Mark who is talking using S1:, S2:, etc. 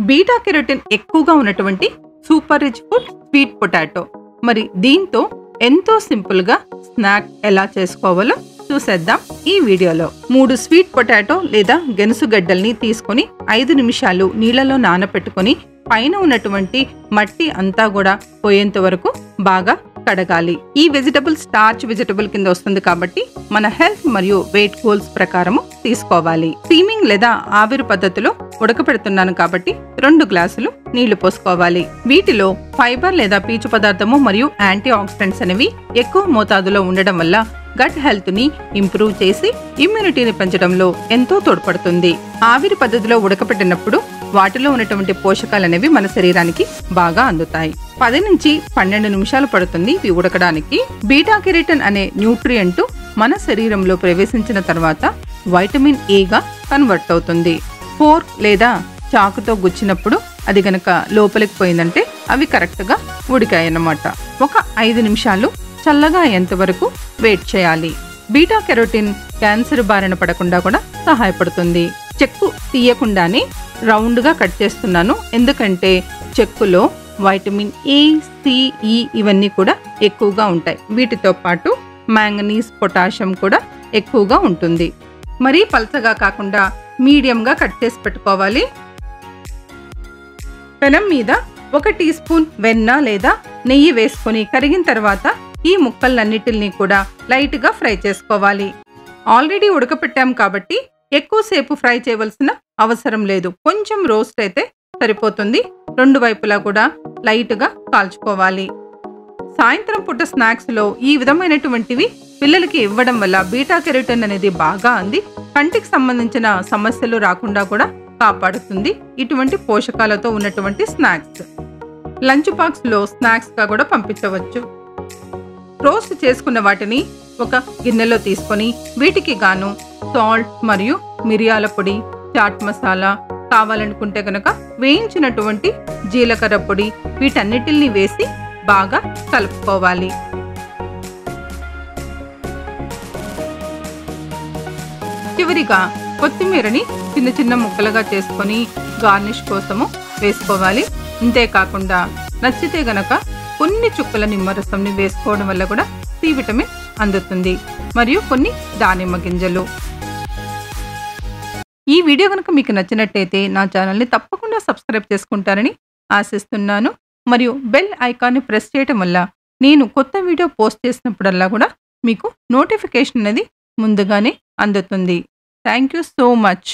S1: Beta carotene ఎక్కువగా ఉన్నటువంటి super rich food sweet potato. మరి దీంతో ఎంతో సింపుల్ గా స్నాక్ ఎలా చేసుకోవాలో చూసేద్దాం ఈ వీడియోలో. 3 స్వీట్ పొటాటో లేదా గెనుసుగడ్డల్ని తీసుకొని 5 నిమిషాలు నీళ్లలో నానపెట్టుకొని పైన ఉన్నటువంటి మట్టి అంతా కూడా పోయేంత వరకు బాగా కడగాలి. ఈ వెజిటబుల్ స్టార్చ్ వెజిటబుల్ కింద వస్తుంది కాబట్టి మన హెల్త్ మరియు వెయిట్ గోల్స్ ప్రకారము తీసుకోవాలి. స్టీమింగ్ లేదా ఆవిరి పద్ధతిలో ఉడకపెడుతున్నాను కాబట్టి 2 గ్లాసులు నీళ్లు పోసుకోవాలి. వీటిలో ఫైబర్ లేదా పీచు పదార్థము మరియు యాంటీ ఆక్సిడెంట్స్ అనేవి ఎక్కువ మోతాదులో ఉండడం వల్ల గట్ హెల్త్ ని ఇంప్రూవ్ చేసి ఇమ్యూనిటీని పెంచడంలో ఎంతో తోడ్పడుతుంది. ఆవిరి పద్ధతిలో ఉడకపెట్టినప్పుడు వాటిలో ఉన్నటువంటి పోషకాలు అనేవి మన శరీరానికి బాగా అందుతాయి. 10 నుంచి 12 నిమిషాలు పడుతుంది ఇవి ఉడకడానికి. బీటా కెరోటిన్ అనే న్యూట్రియంట్ మన శరీరంలో ప్రవేశించిన తర్వాత వైటమిన్ ఏ గా కన్వర్ట్ అవుతుంది. ఫోర్క్ లేదా చాకుతో గుచ్చినప్పుడు అది గనక లోపలికి పోయిందంటే అవి కరెక్ట్ గా ఉడికాయన్నమాట. ఒక 5 నిమిషాలు చల్లగా అయ్యేంత వరకు వెయిట్ చేయాలి. బీటా కెరోటిన్ క్యాన్సర్ బారిన పడకుండా కూడా సహాయపడుతుంది. చెక్కు తీయకుండానే రౌండ్ గా కట్ చేస్తున్నాను, ఎందుకంటే చెక్కులో వైటమిన్ ఏ, సి, ఈ ఇవన్నీ కూడా ఎక్కువగా ఉంటాయి. వీటితో పాటు మ్యాంగనీస్, పొటాషియం కూడా ఎక్కువగా ఉంటుంది. మరీ పల్చగా కాకుండా మీడియంగా కట్ చేసి పెట్టుకోవాలి. పెనం మీద 1 టీ స్పూన్ వెన్న లేదా నెయ్యి వేసుకొని కరిగిన తర్వాత ఈ ముక్కలన్నిటిని కూడా లైట్ గా ఫ్రై చేసుకోవాలి. ఆల్రెడీ ఉడకపెట్టాం కాబట్టి ఎక్కువసేపు ఫ్రై చేయవలసిన అవసరం లేదు. కొంచెం రోస్ట్ అయితే సరిపోతుంది. 2 వైపులా కూడా లైట్ గా కాల్చుకోవాలి. సాయంత్రం పూట స్నాక్స్ లో ఈ విధమైనటువంటివి పిల్లలకి ఇవ్వడం వల్ల బీటా కెరోటిన్ అనేది బాగా అంది కంటికి సంబంధించిన సమస్యలు రాకుండా కూడా కాపాడుతుంది. ఇటువంటి పోషకాలతో ఉన్నటువంటి స్నాక్స్ లంచ్ బాక్స్ లో స్నాక్స్ గా కూడా పంపించవచ్చు. రోస్ట్ చేసుకున్న వాటిని ఒక గిన్నెలో తీసుకొని వీటికి గాను సాల్ట్ మరియు మిరియాల పొడి, చాట్ మసాలా, కావాలనుకుంటే కనుక వేయించినటువంటి జీలకర్ర పొడి వీటన్నిటిని వేసి బాగా కలుపుకోవాలి. చివరిగా కొత్తిమీరని చిన్న చిన్న ముక్కలుగా చేసుకొని గార్నిష్ కోసము వేసుకోవాలి. అంతేకాకుండా నచ్చితే గనక కొన్ని చుక్కల నిమ్మరసంని వేసుకోవడం వల్ల కూడా సి విటమిన్ అందుతుంది. మరియు కొన్ని దానిమ్మ గింజలు. ఈ వీడియో కనుక మీకు నచ్చినట్టయితే నా ఛానల్ని తప్పకుండా సబ్స్క్రైబ్ చేసుకుంటారని ఆశిస్తున్నాను. మరియు బెల్ ఐకాన్ని ప్రెస్ చేయడం వల్ల నేను కొత్త వీడియో పోస్ట్ చేసినప్పుడల్లా కూడా మీకు నోటిఫికేషన్ అనేది ముందుగానే అందుతుంది. Thank you so much.